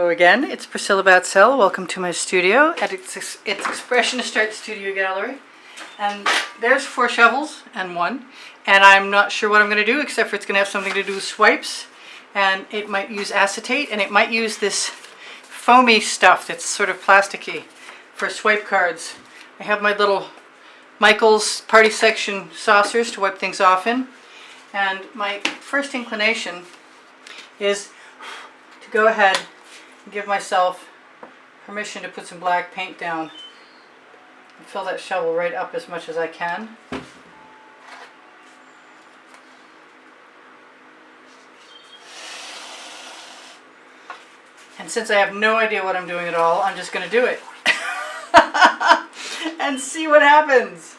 Hello again, it's Priscilla Batzell. Welcome to my studio at it's Expressionist Art Studio Gallery. And there's 4 shovels and 1. And I'm not sure what I'm going to do, except for it's going to have something to do with swipes. And it might use acetate, and it might use this foamy stuff that's sort of plasticky for swipe cards. I have my little Michael's Party Section saucers to wipe things off in. And my first inclination is to go ahead and give myself permission to put some black paint down and fill that shovel right up as much as I can. And since I have no idea what I'm doing at all, I'm just going to do it and see what happens.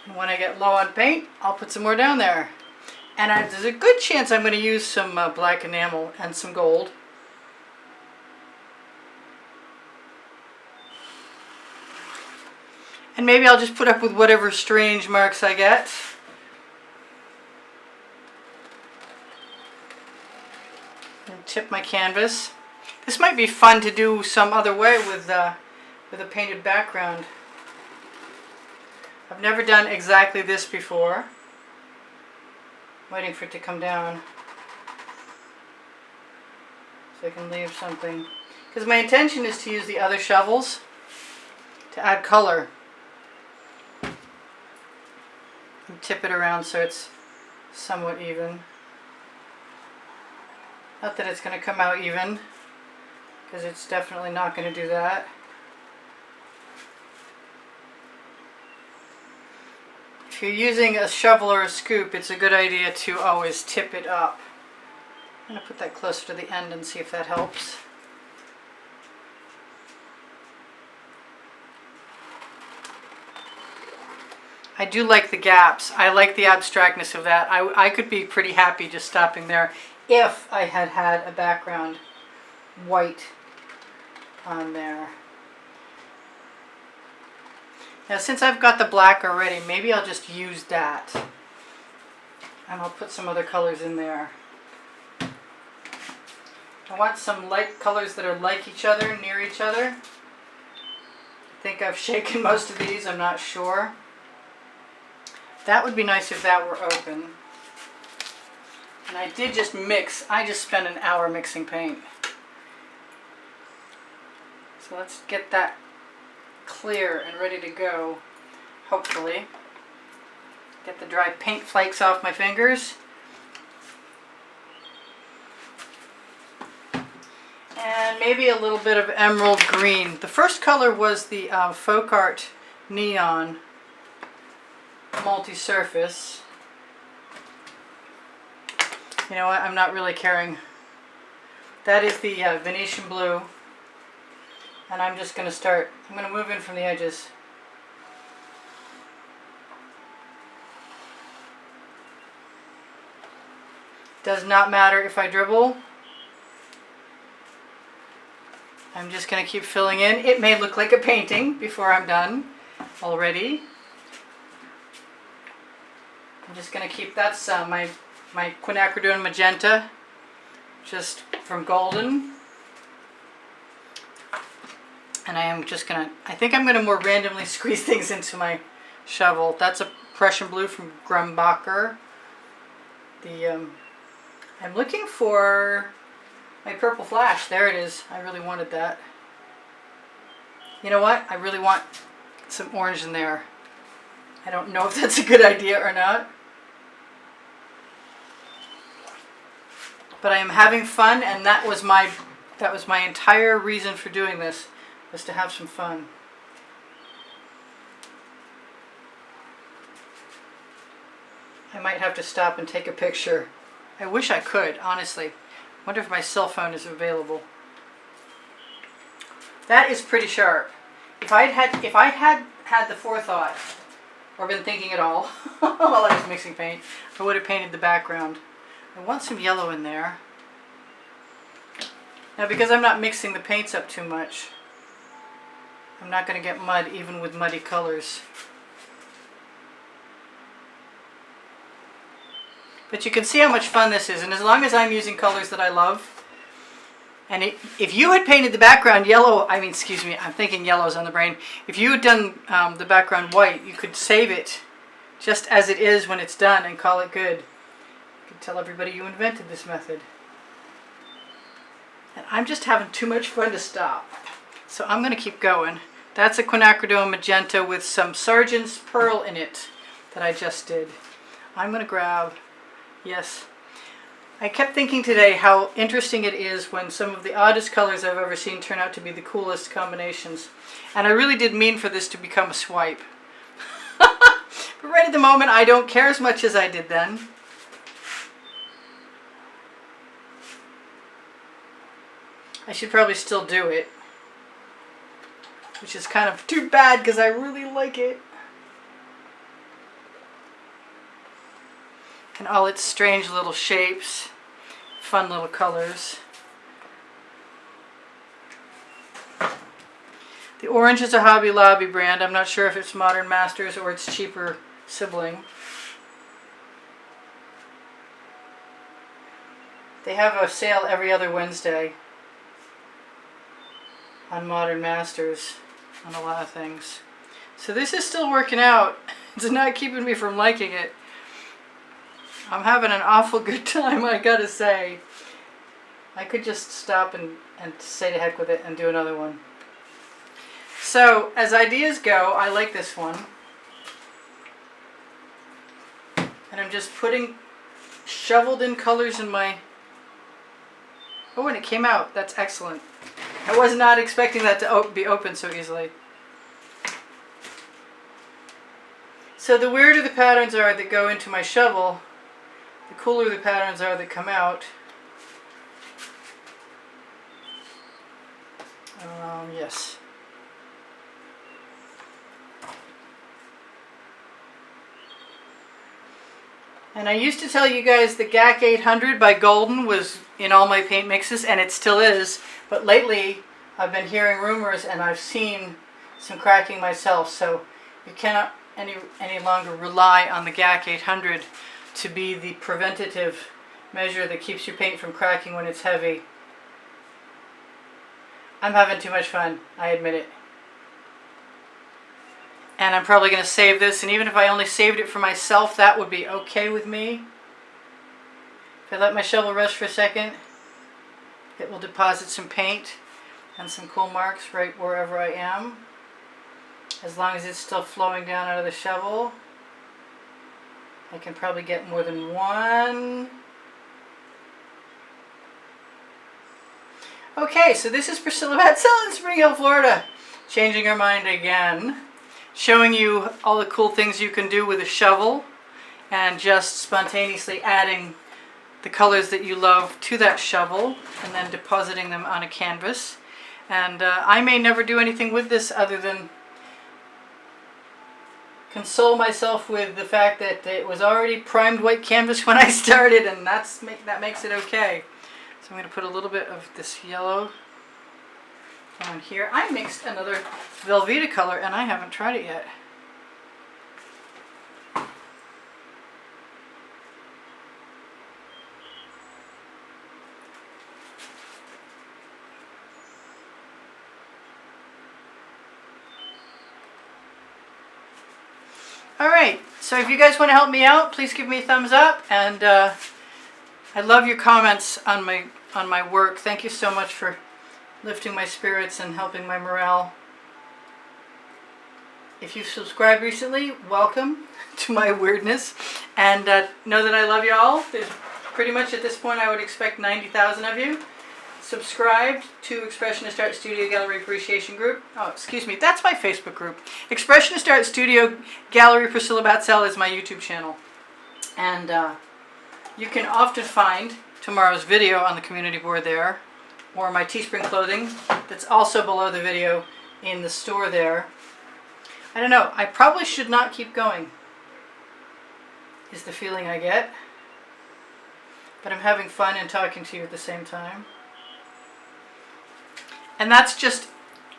And when I get low on paint, I'll put some more down there. And there's a good chance I'm going to use some black enamel and some gold. And maybe I'll just put up with whatever strange marks I get. And tip my canvas. This might be fun to do some other way with a painted background. I've never done exactly this before. Waiting for it to come down so I can leave something. Because my intention is to use the other shovels to add color. And tip it around so it's somewhat even. Not that it's going to come out even, because it's definitely not going to do that. If you're using a shovel or a scoop, it's a good idea to always tip it up. I'm going to put that closer to the end and see if that helps. I do like the gaps. I like the abstractness of that. I could be pretty happy just stopping there if I had had a background white on there. Now since I've got the black already, maybe I'll just use that. And I'll put some other colors in there. I want some light colors that are like each other, near each other. I think I've shaken most of these, I'm not sure. That would be nice if that were open. And I did just mix. I just spent an hour mixing paint. So let's get that clear and ready to go, hopefully. Get the dry paint flakes off my fingers. And maybe a little bit of emerald green. The first color was the Folk Art Neon multi-surface. You know what, I'm not really caring. That is the Venetian blue. And I'm just going to start, I'm going to move in from the edges. Does not matter if I dribble. I'm just going to keep filling in. It may look like a painting before I'm done already. I'm just going to keep, that's my quinacridone magenta, just from Golden. And I am just going to, I think I'm going to more randomly squeeze things into my shovel. That's a Prussian blue from Grumbacher. I'm looking for my purple flash. There it is. I really wanted that. You know what? I really want some orange in there. I don't know if that's a good idea or not. But I am having fun, and that was my entire reason for doing this. Was to have some fun. I might have to stop and take a picture. I wish I could, honestly. Wonder if my cell phone is available. That is pretty sharp. If I had the forethought, or been thinking at all while I was mixing paint, I would have painted the background. I want some yellow in there. Now because I'm not mixing the paints up too much, I'm not going to get mud even with muddy colors. But you can see how much fun this is, and as long as I'm using colors that I love, and if you had painted the background yellow, I mean, excuse me, I'm thinking yellow's on the brain. If you had done the background white, you could save it just as it is when it's done and call it good. You could tell everybody you invented this method. And I'm just having too much fun to stop. So I'm going to keep going. That's a quinacridone magenta with some Sargent's Pearl in it that I just did. I'm going to grab, yes. I kept thinking today how interesting it is when some of the oddest colors I've ever seen turn out to be the coolest combinations. And I really did mean for this to become a swipe. But right at the moment, I don't care as much as I did then. I should probably still do it, which is kind of too bad because I really like it. And all its strange little shapes, fun little colors. The orange is a Hobby Lobby brand. I'm not sure if it's Modern Masters or its cheaper sibling. They have a sale every other Wednesday on Modern Masters on a lot of things. So this is still working out. It's not keeping me from liking it. I'm having an awful good time, I gotta say. I could just stop and say to heck with it and do another one. So, as ideas go, I like this one. And I'm just putting shoveled in colors in my... Oh, and it came out. That's excellent. I was not expecting that to be open so easily. So the weirder the patterns are that go into my shovel, the cooler the patterns are that come out. Yes. And I used to tell you guys the GAC 800 by Golden was in all my paint mixes, and it still is. But lately, I've been hearing rumors, and I've seen some cracking myself. So you cannot any longer rely on the GAC 800 to be the preventative measure that keeps your paint from cracking when it's heavy. I'm having too much fun, I admit it. And I'm probably going to save this, and even if I only saved it for myself, that would be okay with me. If I let my shovel rest for a second, it will deposit some paint and some cool marks right wherever I am. As long as it's still flowing down out of the shovel, I can probably get more than one. Okay, so this is Priscilla Batzell in Spring Hill, Florida. Changing her mind again. Showing you all the cool things you can do with a shovel and just spontaneously adding the colors that you love to that shovel and then depositing them on a canvas. And I may never do anything with this other than console myself with the fact that it was already primed white canvas when I started, and that makes it okay. So I'm going to put a little bit of this yellow on here. I mixed another Velveeta color and I haven't tried it yet. Alright, so if you guys want to help me out, please give me a thumbs up, and I love your comments on my work. Thank you so much for lifting my spirits and helping my morale. If you've subscribed recently, welcome to my weirdness, and know that I love you all. There's pretty much at this point I would expect 90,000 of you subscribed to Expressionist Art Studio Gallery Appreciation Group. Oh, excuse me, that's my Facebook group. Expressionist Art Studio Gallery Priscilla Batzell is my YouTube channel. And you can often find tomorrow's video on the community board there, or my Teespring clothing that's also below the video in the store there. I don't know, I probably should not keep going, is the feeling I get. But I'm having fun and talking to you at the same time. And that's just,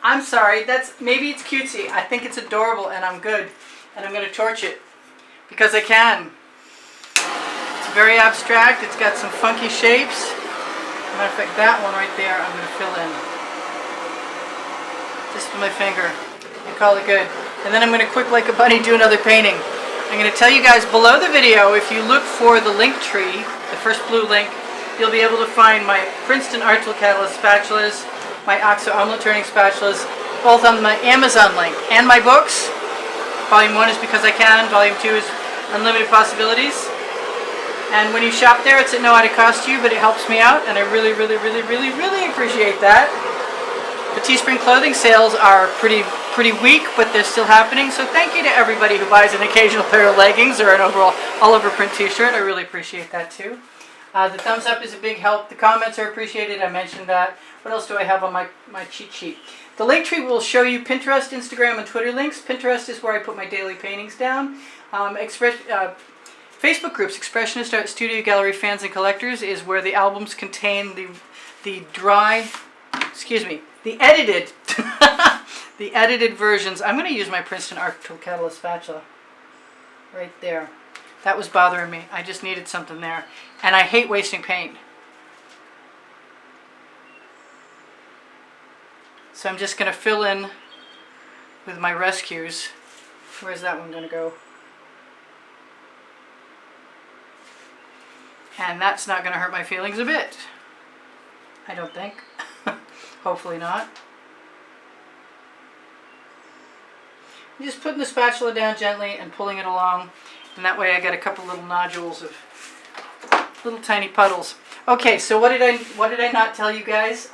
I'm sorry, maybe it's cutesy. I think it's adorable and I'm good. And I'm going to torch it because I can. It's very abstract. It's got some funky shapes. Matter of fact, that one right there I'm going to fill in. Just with my finger. And call it good. And then I'm going to quick like a bunny do another painting. I'm going to tell you guys below the video, if you look for the link tree, the first blue link, you'll be able to find my Princeton Art Tool Catalyst spatulas, my OXO omelet turning spatulas, both on my Amazon link, and my books. Volume 1 is Because I Can, Volume 2 is Unlimited Possibilities. And when you shop there, it's at no added cost to you, but it helps me out, and I really, really, really, really, really appreciate that. The Teespring clothing sales are pretty weak, but they're still happening, so thank you to everybody who buys an occasional pair of leggings or an overall all-over print t-shirt. I really appreciate that too. The thumbs up is a big help. The comments are appreciated. I mentioned that. What else do I have on my cheat sheet? The link tree will show you Pinterest, Instagram, and Twitter links. Pinterest is where I put my daily paintings down. Facebook groups, Expressionist Art Studio Gallery Fans and Collectors, is where the albums contain the edited the edited versions. I'm going to use my Princeton Art Tool Catalyst spatula right there. That was bothering me. I just needed something there. And I hate wasting paint. So I'm just going to fill in with my rescues. Where's that one going to go? And that's not going to hurt my feelings a bit. I don't think. Hopefully not. I'm just putting the spatula down gently and pulling it along. And that way I get a couple little nodules of little tiny puddles. Okay, so what did I not tell you guys?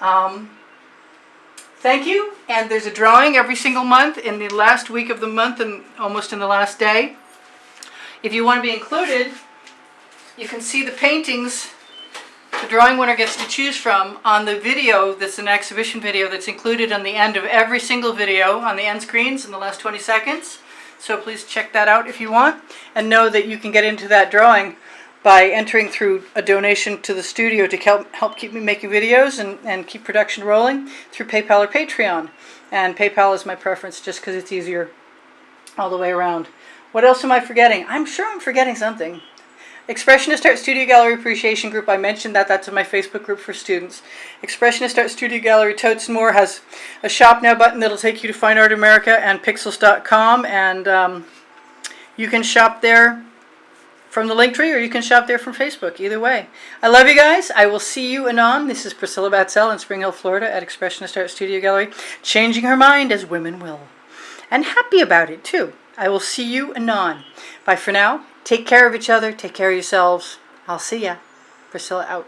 Thank you. And there's a drawing every single month in the last week of the month and almost in the last day. If you want to be included, you can see the paintings the drawing winner gets to choose from on the video that's an exhibition video that's included on the end of every single video on the end screens in the last 20 seconds. So please check that out if you want, and know that you can get into that drawing by entering through a donation to the studio to help keep me making videos and keep production rolling through PayPal or Patreon. And PayPal is my preference just because it's easier all the way around. What else am I forgetting? I'm sure I'm forgetting something. Expressionist Art Studio Gallery Appreciation Group, I mentioned that. That's in my Facebook group for students. Expressionist Art Studio Gallery Totes and More has a Shop Now button that'll take you to Fine Art America and Pixels.com, and you can shop there from the link tree, or you can shop there from Facebook. Either way. I love you guys. I will see you anon. This is Priscilla Batzell in Spring Hill, Florida at Expressionist Art Studio Gallery, changing her mind as women will. And happy about it, too. I will see you anon. Bye for now. Take care of each other. Take care of yourselves. I'll see ya. Priscilla out.